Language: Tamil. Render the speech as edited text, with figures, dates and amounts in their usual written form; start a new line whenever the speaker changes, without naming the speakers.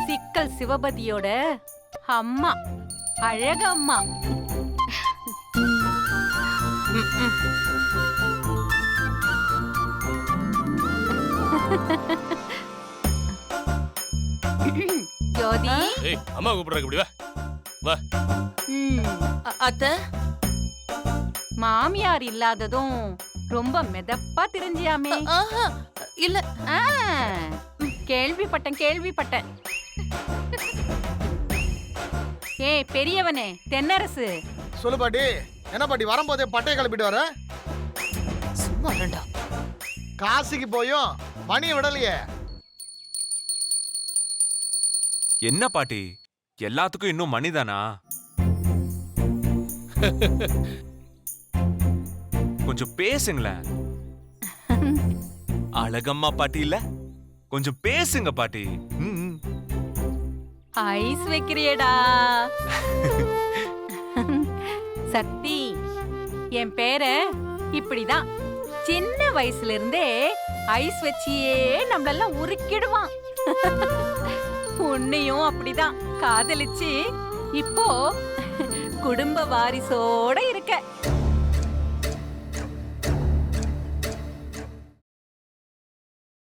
சிக்கல் சிவபதியோட அம்மா, அழகம்மா. ஜோதி,
அம்மா கூப்பிடுறாங்க, இப்படி வா. வா.
அத்தை,
மாமியார் இல்லாததும் ரொம்ப மெதப்பா தெரிஞ்சியாமே.
இல்ல,
கேள்விப்பட்டேன். ஏய் பெரியவனே, தென்னரசு.
சொல்லு பாட்டி. என்ன பாட்டி, வரும்போதே பட்டையை கிளப்பிட்டு வர?
சும்மா ரெண்டா.
காசிக்கு போயும் மணியை விடலையே.
என்ன பாட்டி, எல்லாத்துக்கும் இன்னும் மணிதானா? கொஞ்சம் பேசுங்களேன். அழகம்மா பாட்டி இல்ல, கொஞ்சம் பேசுங்க பாட்டி.
ஐஸ் வைக்கிறியடா. சக்தி, என் பேரை இப்படிதான் சின்ன வயசுல இருந்தே ஐஸ் வச்சியே நம்மளெல்லாம் உருக்கிடுவான். உன்னையும் அப்படிதான் காதலிச்சு இப்போ குடும்ப வாரிசோட இருக்க.